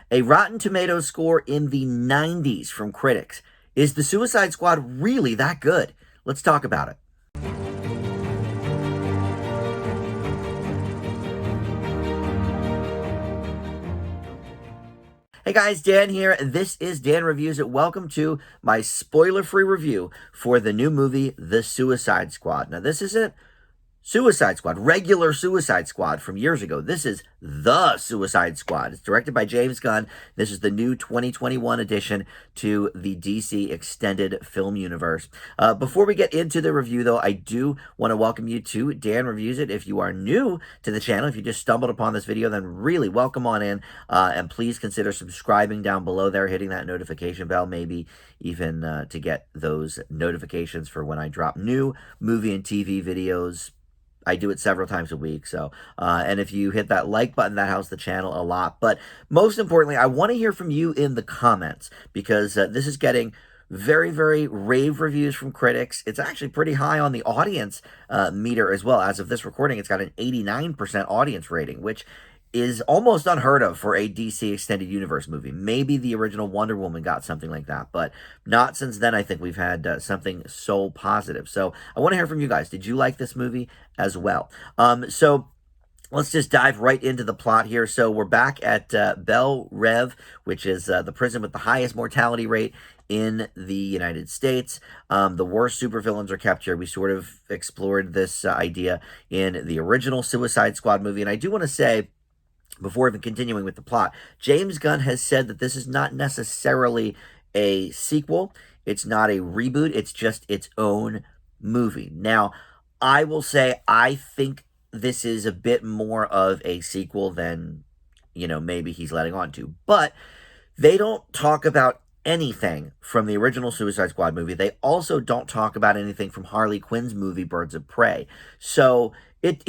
A Rotten Tomatoes score in the 90s from critics. Is The Suicide Squad really that good? Let's talk about it. Hey guys, Dan here. This is Dan Reviews It. Welcome to my spoiler-free review for the new movie, The Suicide Squad. Now, this isn't Suicide Squad, regular Suicide Squad from years ago. This is The Suicide Squad. It's directed by James Gunn. This is the new 2021 addition to the DC Extended Film Universe. Before we get into the review, though, I do want to welcome you to Dan Reviews It. If you are new to the channel, if you just stumbled upon this video, then really welcome on in. And please consider subscribing down below there, hitting that notification bell, maybe even to get those notifications for when I drop new movie and TV videos. I do it several times a week. So, and if you hit that like button, that helps the channel a lot. But most importantly, I want to hear from you in the comments because this is getting very, very rave reviews from critics. It's actually pretty high on the audience meter as well. As of this recording, it's got an 89% audience rating, which is almost unheard of for a DC Extended Universe movie. Maybe the original Wonder Woman got something like that, but not since then. I think we've had something so positive. So I want to hear from you guys. Did you like this movie as well? So let's just dive right into the plot here. So we're back at Belle Reve, which is the prison with the highest mortality rate in the United States. The worst supervillains are kept here. We sort of explored this idea in the original Suicide Squad movie, and I do want to say, before even continuing with the plot, James Gunn has said that this is not necessarily a sequel. It's not a reboot. It's just its own movie. Now, I will say I think this is a bit more of a sequel than, maybe he's letting on to. But they don't talk about anything from the original Suicide Squad movie. They also don't talk about anything from Harley Quinn's movie, Birds of Prey. So it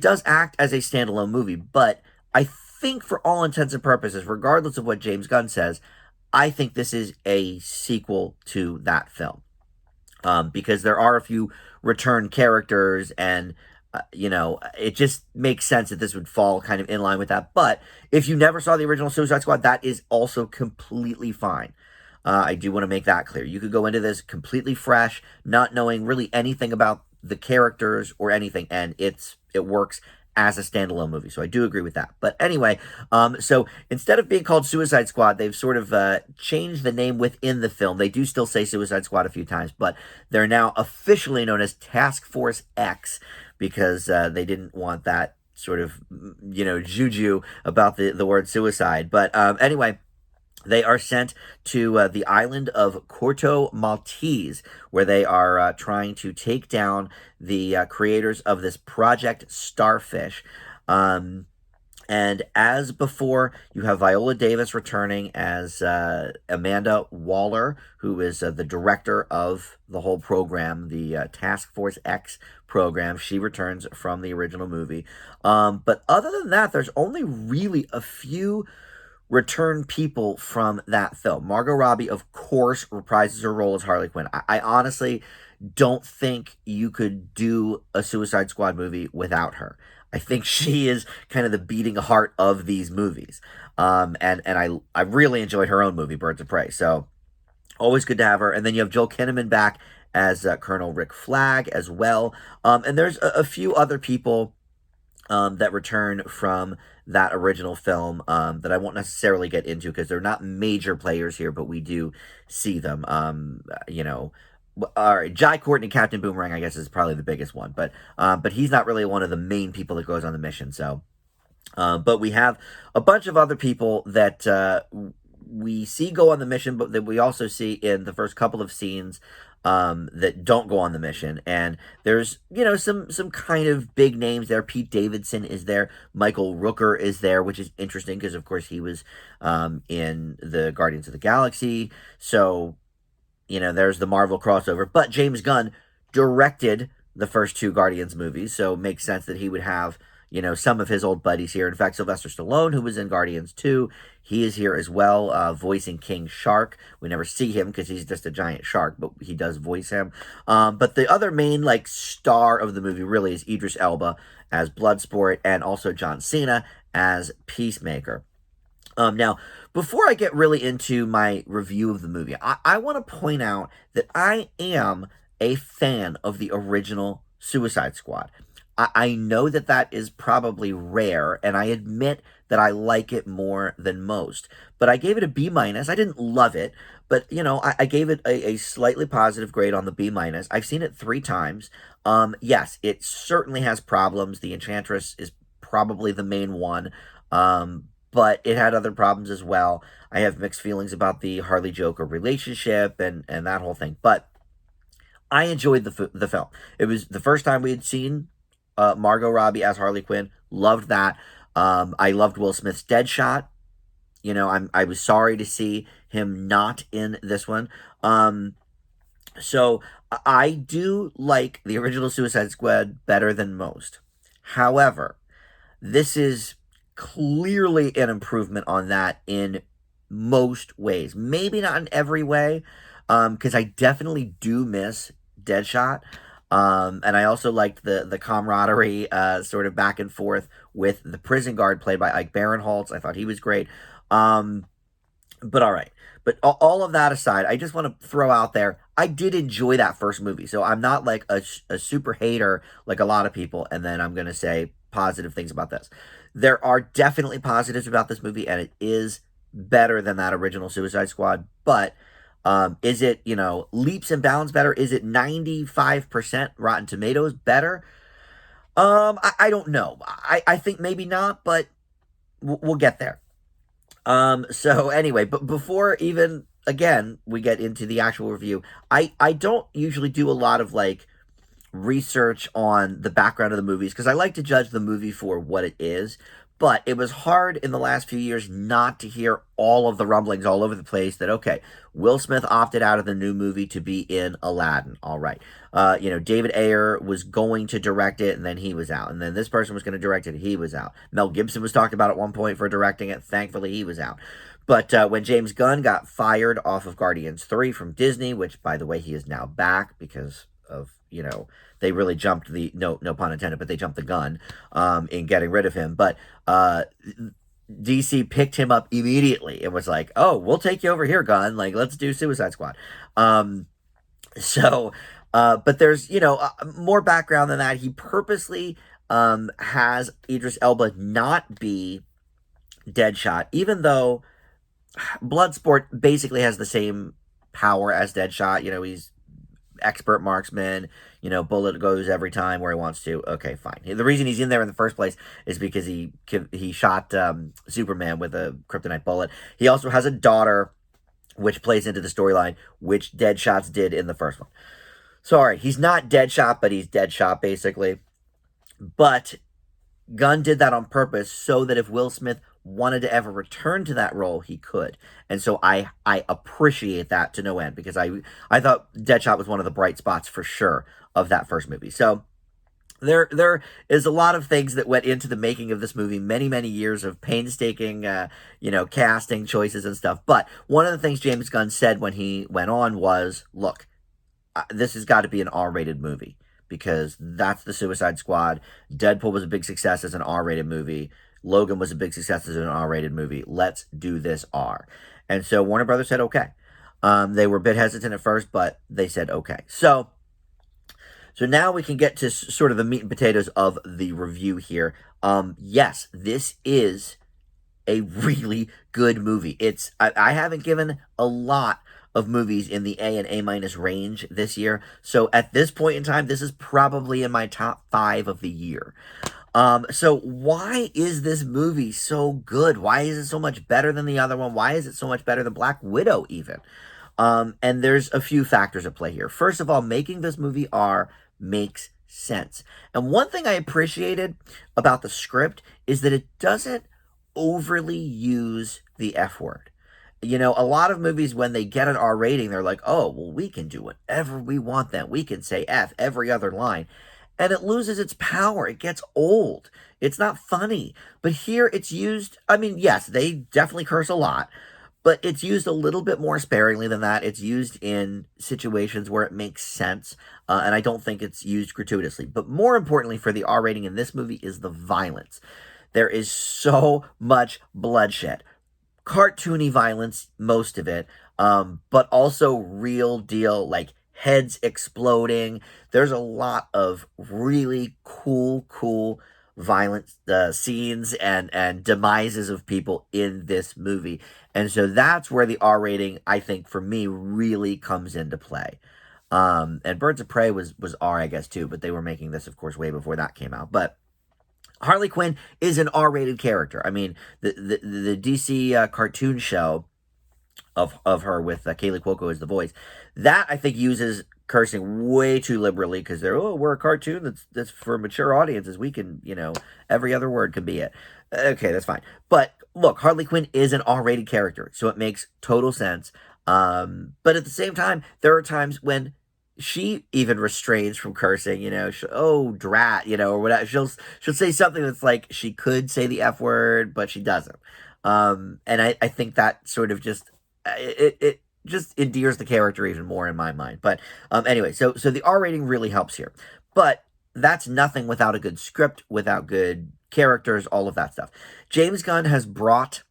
does act as a standalone movie, but I think for all intents and purposes, regardless of what James Gunn says, I think this is a sequel to that film. Because there are a few return characters and, it just makes sense that this would fall kind of in line with that. But if you never saw the original Suicide Squad, that is also completely fine. I do want to make that clear. You could go into this completely fresh, not knowing really anything about the characters or anything, and it works as a standalone movie. So I do agree with that. But anyway, so instead of being called Suicide Squad, they've sort of changed the name within the film. They do still say Suicide Squad a few times, but they're now officially known as Task Force X because they didn't want that sort of, juju about the word suicide. But anyway, they are sent to the island of Corto Maltese, where they are trying to take down the creators of this Project Starfish. And as before, you have Viola Davis returning as Amanda Waller, who is the director of the whole program, the Task Force X program. She returns from the original movie. But other than that, there's only really a few return people from that film. Margot Robbie, of course, reprises her role as Harley Quinn. I honestly don't think you could do a Suicide Squad movie without her. I think she is kind of the beating heart of these movies. And I really enjoyed her own movie, Birds of Prey. So always good to have her. And then you have Joel Kinnaman back as Colonel Rick Flag as well. And there's a few other people that return from that original film that I won't necessarily get into because they're not major players here, but we do see them. All right, Jai Courtney, Captain Boomerang, I guess, is probably the biggest one, but he's not really one of the main people that goes on the mission. So, but we have a bunch of other people that we see go on the mission, but that we also see in the first couple of scenes that don't go on the mission. And there's, some kind of big names there. Pete Davidson is there. Michael Rooker is there, which is interesting because, of course, he was in the Guardians of the Galaxy. So, there's the Marvel crossover. But James Gunn directed the first two Guardians movies, so it makes sense that he would have, some of his old buddies here. In fact, Sylvester Stallone, who was in Guardians 2, he is here as well, voicing King Shark. We never see him because he's just a giant shark, but he does voice him. But the other main, star of the movie really is Idris Elba as Bloodsport and also John Cena as Peacemaker. Now, before I get really into my review of the movie, I want to point out that I am a fan of the original Suicide Squad. I know that that is probably rare, and I admit that I like it more than most. But I gave it a B minus. I didn't love it, but I gave it a slightly positive grade on the B minus. I've seen it 3 times. Yes, it certainly has problems. The Enchantress is probably the main one. But it had other problems as well. I have mixed feelings about the Harley Joker relationship and that whole thing. But I enjoyed the film. It was the first time we had seen Margot Robbie as Harley Quinn. Loved that. I loved Will Smith's Deadshot. I was sorry to see him not in this one. So I do like the original Suicide Squad better than most. However, this is clearly an improvement on that in most ways. Maybe not in every way, because I definitely do miss Deadshot. And I also liked the camaraderie, sort of back and forth with the prison guard played by Ike Barinholtz. I thought he was great. But all right. But all of that aside, I just want to throw out there, I did enjoy that first movie. So I'm not like a super hater like a lot of people, and then I'm going to say positive things about this. There are definitely positives about this movie, and it is better than that original Suicide Squad. But is it, leaps and bounds better? Is it 95% Rotten Tomatoes better? I don't know. I think maybe not, but we'll get there. So anyway, but before even again we get into the actual review, I don't usually do a lot of like research on the background of the movies because I like to judge the movie for what it is. But it was hard in the last few years not to hear all of the rumblings all over the place that, okay, Will Smith opted out of the new movie to be in Aladdin. All right. David Ayer was going to direct it, and then he was out. And then this person was going to direct it, he was out. Mel Gibson was talking about it at one point for directing it. Thankfully, he was out. But when James Gunn got fired off of Guardians 3 from Disney, which, by the way, he is now back because of, they really jumped no pun intended, but they jumped the gun in getting rid of him. But DC picked him up immediately and was like, oh, we'll take you over here, Gunn. Like, let's do Suicide Squad. But there's, more background than that. He purposely has Idris Elba not be Deadshot, even though Bloodsport basically has the same power as Deadshot. He's expert marksman, bullet goes every time where he wants to. Okay, fine. The reason he's in there in the first place is because he shot Superman with a kryptonite bullet. He also has a daughter, which plays into the storyline, which Deadshot's did in the first one. Sorry, he's not Deadshot, but he's Deadshot, basically. But Gunn did that on purpose so that if Will Smith wanted to ever return to that role, he could. And so I appreciate that to no end because I thought Deadshot was one of the bright spots for sure of that first movie. So there is a lot of things that went into the making of this movie, many, many years of painstaking, casting choices and stuff. But one of the things James Gunn said when he went on was, look, this has got to be an R-rated movie because that's the Suicide Squad. Deadpool was a big success as an R-rated movie. Logan was a big success as an R-rated movie. Let's do this R. And so Warner Brothers said okay. They were a bit hesitant at first, but they said okay. So now we can get to sort of the meat and potatoes of the review here. Yes, this is a really good movie. I haven't given a lot of movies in the A and A minus range this year. So at this point in time, this is probably in my top 5 of the year. So why is this movie so good? Why is it so much better than the other one? Why is it so much better than Black Widow even? And there's a few factors at play here. First of all, making this movie R makes sense. And one thing I appreciated about the script is that it doesn't overly use the F word. A lot of movies, when they get an R rating, they're like, oh, well, we can do whatever we want then. We can say F every other line. And it loses its power. It gets old. It's not funny. But here it's used, yes, they definitely curse a lot, but it's used a little bit more sparingly than that. It's used in situations where it makes sense, and I don't think it's used gratuitously. But more importantly for the R rating in this movie is the violence. There is so much bloodshed. cartoony violence, most of it, but also real deal, like heads exploding. There's a lot of really cool violent scenes and demises of people in this movie. And so that's where the R rating, I think, for me, really comes into play. And Birds of Prey was R, I guess, too, but they were making this, of course, way before that came out. But Harley Quinn is an R-rated character. I mean, the DC cartoon show of her with Kaylee Cuoco as the voice, that I think uses cursing way too liberally because we're a cartoon that's for mature audiences. We can, every other word can be it. Okay, that's fine. But look, Harley Quinn is an R-rated character, so it makes total sense. But at the same time, there are times when she even restrains from cursing, oh drat, or whatever. She'll say something that's like she could say the F word, but she doesn't. And I think that sort of just it just endears the character even more in my mind. But anyway, so the R rating really helps here. But that's nothing without a good script, without good characters, all of that stuff. James Gunn has brought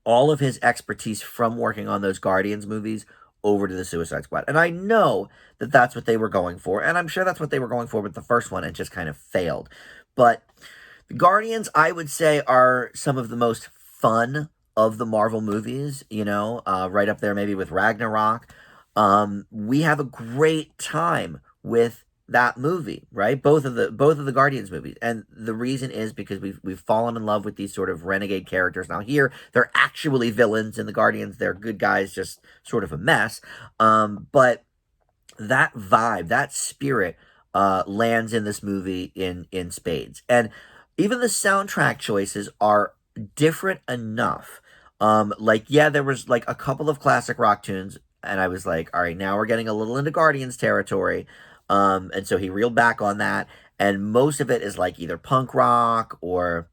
all of his expertise from working on those Guardians movies over to the Suicide Squad. And I know that that's what they were going for, and I'm sure that's what they were going for with the first one and just kind of failed. But the Guardians, I would say, are some of the most fun of the Marvel movies, right up there maybe with Ragnarok. We have a great time with that movie, right? Both of the Guardians movies. And the reason is because we've fallen in love with these sort of renegade characters. Now here, they're actually villains. In the Guardians, they're good guys, just sort of a mess. But that vibe, that spirit, lands in this movie in spades. And even the soundtrack choices are different enough. There was like a couple of classic rock tunes, and I was like, all right, now we're getting a little into Guardians territory. And so he reeled back on that, and most of it is like either punk rock or,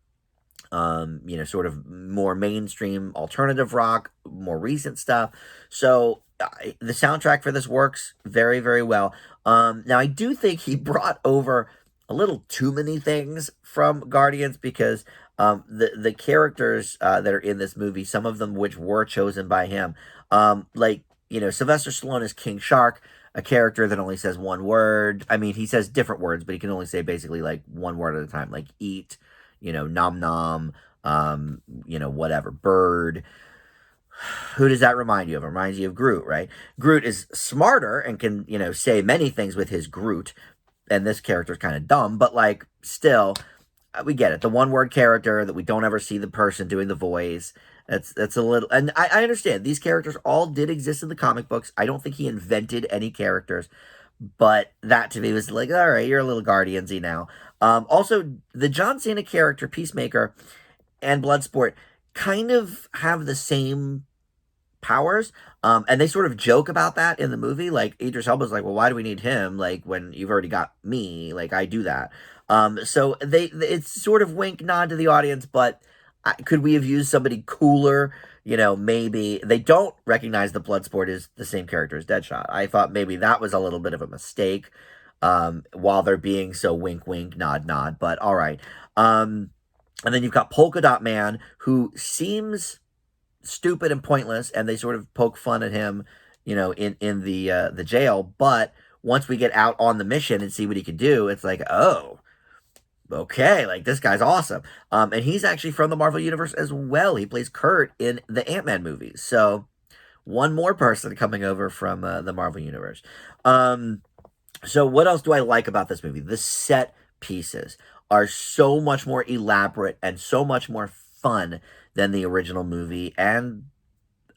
sort of more mainstream alternative rock, more recent stuff. So the soundtrack for this works very, very well. Now I do think he brought over a little too many things from Guardians because the characters that are in this movie, some of them which were chosen by him, Sylvester Stallone is King Shark, a character that only says one word. I mean, he says different words, but he can only say basically like one word at a time, like eat, nom nom, whatever, bird. Who does that remind you of? It reminds you of Groot, right? Groot is smarter and can, say many things with his Groot, and this character is kind of dumb, but like still, we get it. The one word character that we don't ever see the person doing the voice. That's a little, and I understand these characters all did exist in the comic books. I don't think he invented any characters, but that to me was like, all right, you're a little Guardiansy now. Also, the John Cena character Peacemaker and Bloodsport kind of have the same powers, and they sort of joke about that in the movie. Like Idris Elba's like, well, why do we need him? Like when you've already got me, like I do that. So it's sort of wink nod to the audience, but could we have used somebody cooler? Maybe they don't recognize the Bloodsport is the same character as Deadshot. I thought maybe that was a little bit of a mistake, while they're being so wink, wink, nod, nod. But all right. And then you've got Polka Dot Man, who seems stupid and pointless, and they sort of poke fun at him, in the jail. But once we get out on the mission and see what he can do, it's like, oh, okay, like this guy's awesome. And he's actually from the Marvel Universe as well. He plays Kurt in the Ant-Man movies. So one more person coming over from the Marvel Universe. So what else do I like about this movie? The set pieces are so much more elaborate and so much more fun than the original movie. And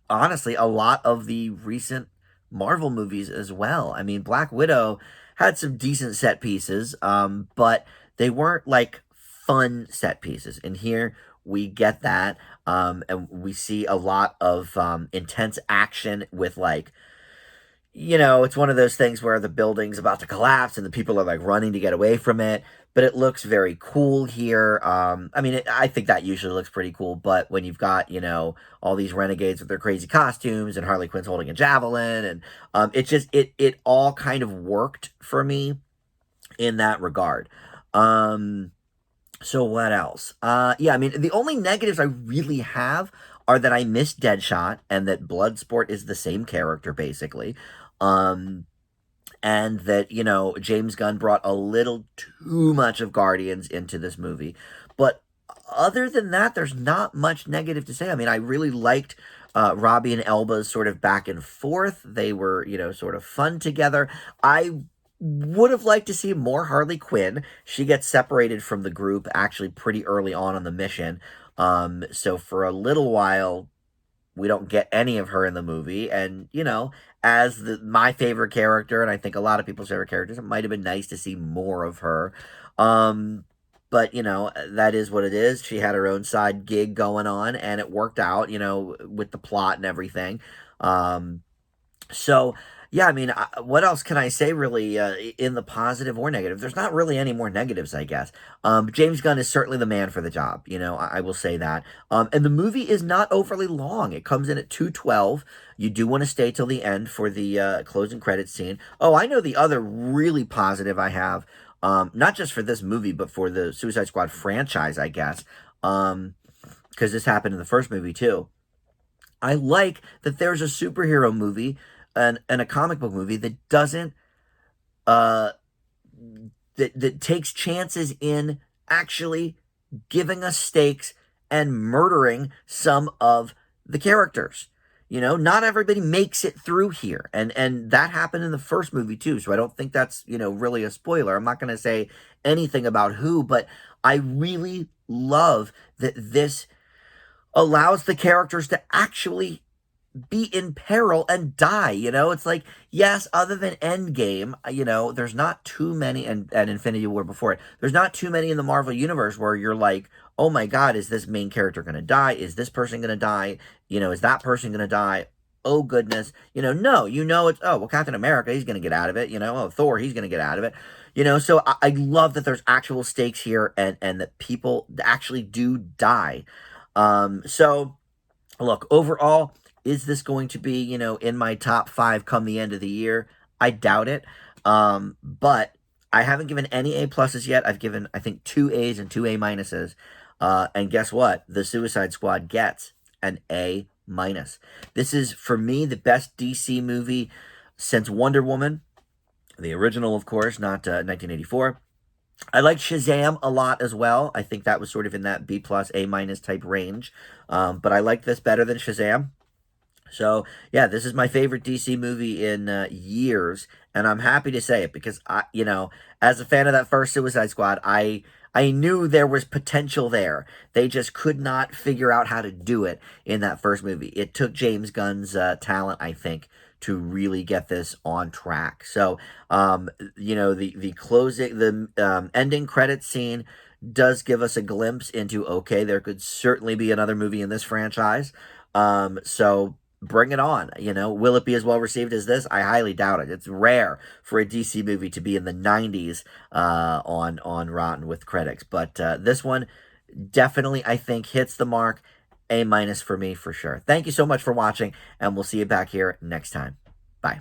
honestly, a lot of the recent Marvel movies as well. I mean, Black Widow had some decent set pieces, but they weren't like fun set pieces. And here we get that, and we see a lot of intense action with like, it's one of those things where the building's about to collapse and the people are like running to get away from it. But it looks very cool here. I think that usually looks pretty cool. But when you've got, all these renegades with their crazy costumes and Harley Quinn's holding a javelin, and it all kind of worked for me in that regard. So what else? The only negatives I really have are that I miss Deadshot and that Bloodsport is the same character basically. Um, and that, James Gunn brought a little too much of Guardians into this movie. But other than that, there's not much negative to say. I mean, I really liked Robbie and Elba's sort of back and forth. They were, sort of fun together. I would have liked to see more Harley Quinn. She gets separated from the group actually pretty early on the mission. So for a little while, we don't get any of her in the movie. And, as my favorite character, and I think a lot of people's favorite characters, it might have been nice to see more of her. But, that is what it is. She had her own side gig going on, and it worked out, with the plot and everything. So, yeah, I mean, what else can I say really in the positive or negative? There's not really any more negatives, I guess. James Gunn is certainly the man for the job. I will say that. And the movie is not overly long. It comes in at 2:12. You do want to stay till the end for the closing credits scene. Oh, I know the other really positive I have, not just for this movie, but for the Suicide Squad franchise, I guess, because this happened in the first movie too. I like that there's a superhero movie and a comic book movie that doesn't uh that takes chances in actually giving us stakes and murdering some of the characters. Not everybody makes it through here. And that happened in the first movie too. So I don't think that's, really a spoiler. I'm not going to say anything about who, but I really love that this allows the characters to actually be in peril and die. It's like, yes, other than Endgame, there's not too many, and Infinity War before it, there's not too many in the Marvel Universe where you're like, oh my God, is this main character going to die? Is this person going to die? Is that person going to die? Oh goodness. No, it's, oh, well, Captain America, he's going to get out of it. Oh, Thor, he's going to get out of it. So I love that there's actual stakes here and that people actually do die. So look, overall, is this going to be, in my top 5 come the end of the year? I doubt it. But I haven't given any A pluses yet. I've given, I think, 2 A's and 2 A minuses. And guess what? The Suicide Squad gets an A minus. This is, for me, the best DC movie since Wonder Woman. The original, of course, not 1984. I liked Shazam a lot as well. I think that was sort of in that B plus, A minus type range. But I like this better than Shazam. So, yeah, this is my favorite DC movie in years, and I'm happy to say it because as a fan of that first Suicide Squad, I knew there was potential there. They just could not figure out how to do it in that first movie. It took James Gunn's talent, I think, to really get this on track. So, the closing, the ending credits scene does give us a glimpse into, okay, there could certainly be another movie in this franchise. So bring it on. Will it be as well received as this? I highly doubt it. It's rare for a DC movie to be in the 90s on Rotten with critics, but this one definitely, I think, hits the mark. A minus for me for sure. Thank you so much for watching, and we'll see you back here next time. Bye.